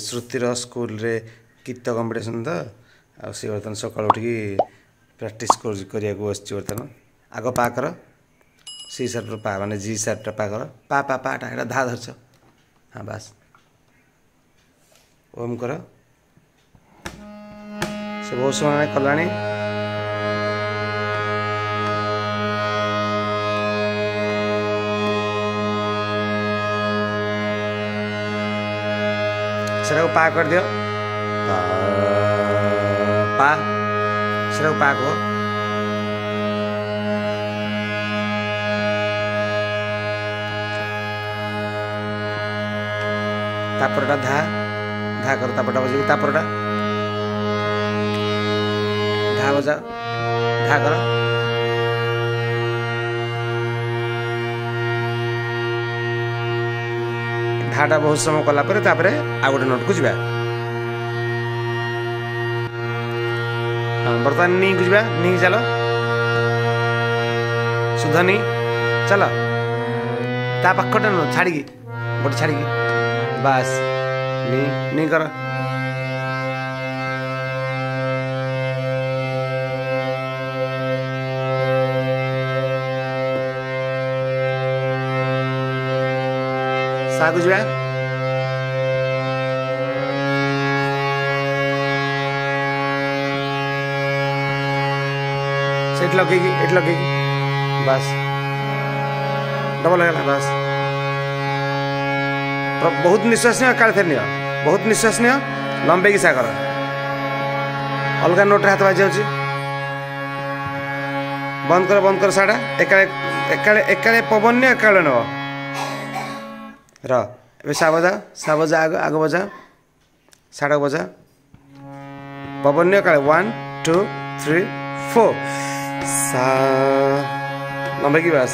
श्रुतिर school रे गीत competition तो सी बर्तन सकाल उठिकी प्रैक्टिस करिया को बस बर्तन आग पा कर सी सार्प पा माने जी सार्प पा कर पा पा पाटा एटा धा धरछ हाँ बस ओम कर से बहुत समय कलानी सेरा पा कर दियो पा सेरा पा को तापरटा धा धा कर तापरटा बजे तापरटा धा बजा धा कर ढाटा बहुत समय कला पर तापरे आ गोटे नोट को जीवा बर्तमान नी को जीवा नी चलो सुधा नी चलो ता पाखटा न छाड़ी गोटे छाड़ी बस नी नी कर सा को जीवा सेट लगेगी एट लगेगी बस डबल है बस बहुत निश्वास नहीं काल फेर नियो बहुत निश्वास नियो लंबे की सागर अलग नोट हाथ बाजी जाऊँ बंद कर साड़ा एकाले पवन नहीं एकाले नब रे सा बजा आग आग बजा साड़ा बजा पवन नहीं एकाले 1 2 3 4 सा लंबे की बस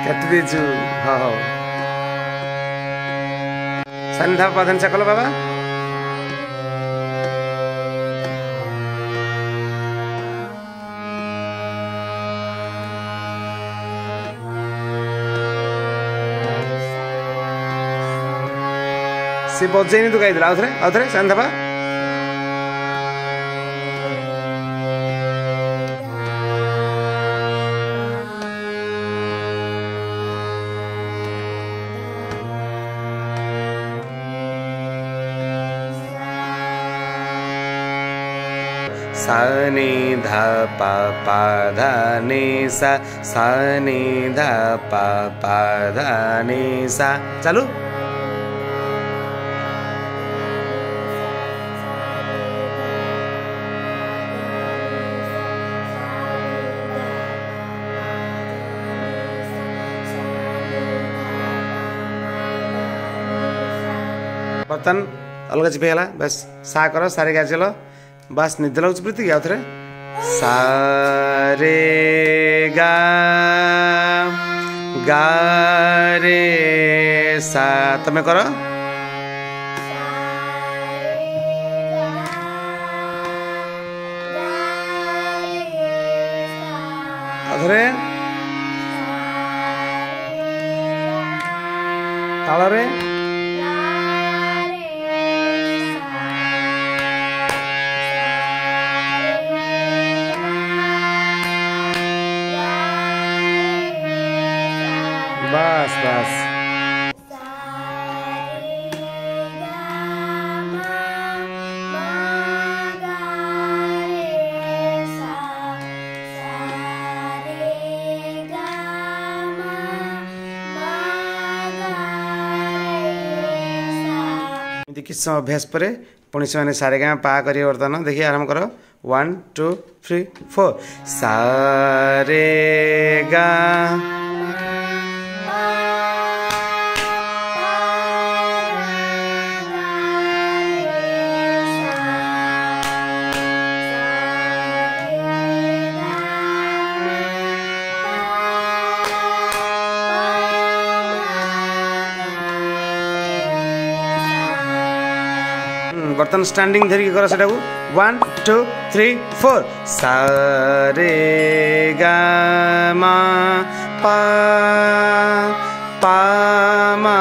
काट दीचु हाँ हाँ संधा पाधन सकल बाबा से बजेनी तो गाई आउ थे संधा सा नि धा पा पा धा नि सा नि धा पा पा धा नि सा चालू बर्तन अलग चिपेगला बस सा कर सारे क्या चलो बस निद लगुच प्रीति आउ थे सा रे गा गा रे सा तमें कर आउथरे ताल रे बस बस किस समय अभ्यास पर पुणी से सारे गाँ पा कर बर्तमान देखिए आरम्भ कर 1 2 3 4 सा रे गा बर्तन स्टैंडिंग धरिकी कर सेटा को 1 2 3 4 सा रे गा मा पा पा मा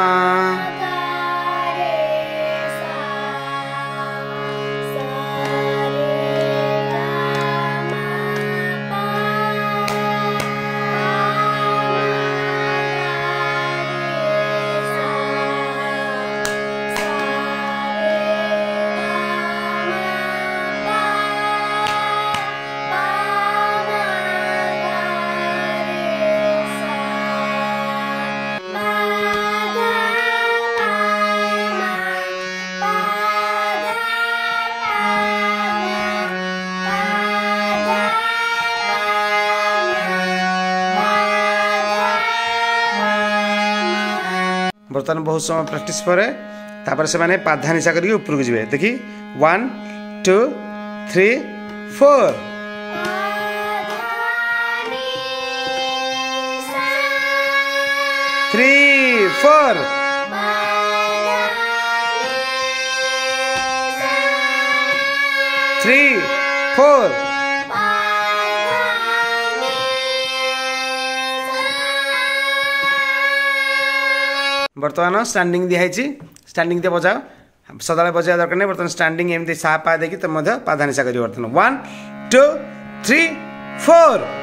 बर्तमान बहुत समय प्रैक्टिस पर से माने पाधा निशा करके ऊपर को जीवे देखी 1 2 3 4 3 4 3 4 बर्तमान स्टैंडिंग दिखाई स्टैंडिंग बजाओ सदा बजाया दरकार नहीं बर्तमान स्टैंडिंग एमती सा पा देखी तुम पाधा निशा कर बर्तमान 1 2 3 4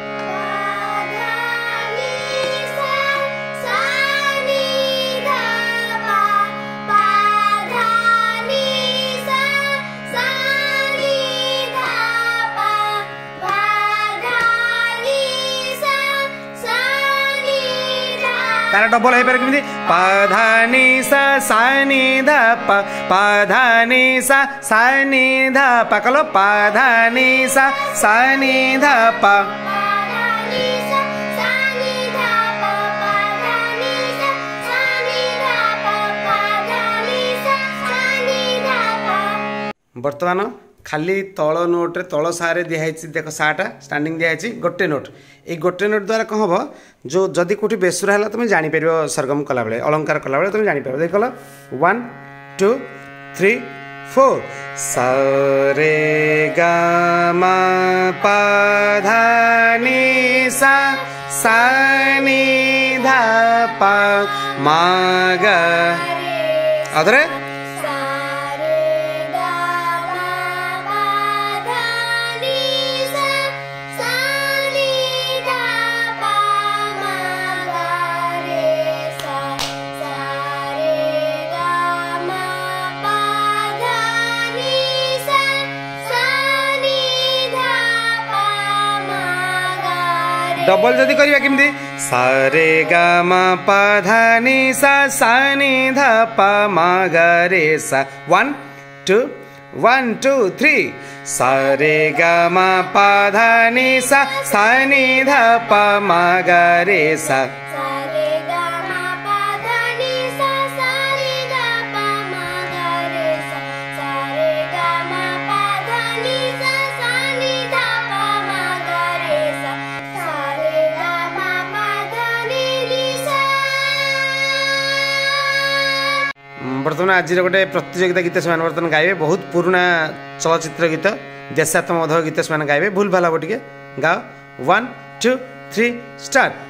तार डबल हो पारे केमती पाधा नि सा नि धा पा पाधा नि सा नि धा पा कलो पाधा नि सा नि धा पा बर्तमान खाली तल नोट रे तल सारे दिखाई देख साटा स्टैंडिंग दिखाई गोटे नोट ये गोटे नोट द्वारा कौन हम जो जदि कौटी बेसुरा है तुम जापर सरगम कला बेले अलंकार कला बेले तुम जापर देख कल 1 2 3 4 सा रे गा मा पा धा नि सा नि धा पा मा गा अदरे डबल जदि करिया केमती सा रे गा मा पा धा नि सा नि धा पा मा गा रे सा 1 2 1 2 3 सा रे गा मा पा धा नि सा नि धा पा मा गा रे सा बर्तमान आज गोटे प्रतियोगिता गीत से बर्तमान गाइबे बहुत पुराना चलचित्र गीत देशात्मक गीत से गाइबे भूल भाल हम टे गाओ 1 2 3 स्टार्ट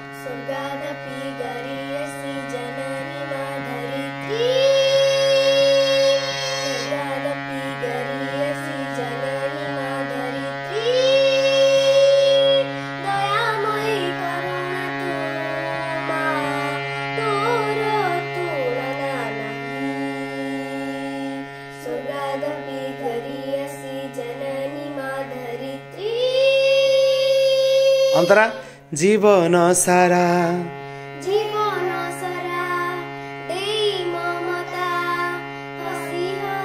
अंतरा जीवन सारा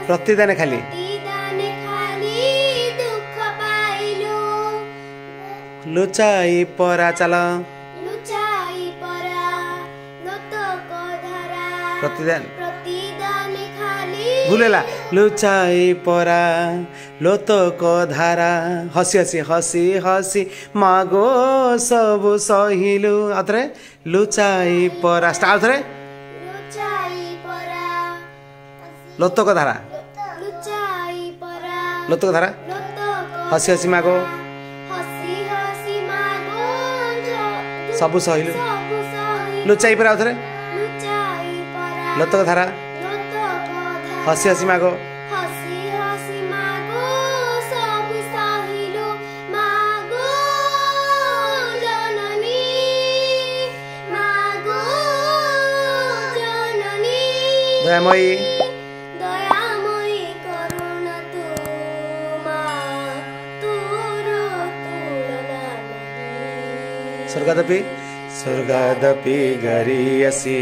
प्रतिदान खाली लुचाई परा चल प्रतिदान भूलेला लुचाई परा लोतक धारा हसी हसी हसी हसी मागो सब सहिलु अतरे लुचाई परा स्टार्ट रे लोतक धारा लोतक धारा हसी हसी मागो सबु सहिलु लुचाई पर आउथरे लोतक धारा हसी हसी मागो दयामयी स्वर्गादपि स्वर्गादपि गरीयसी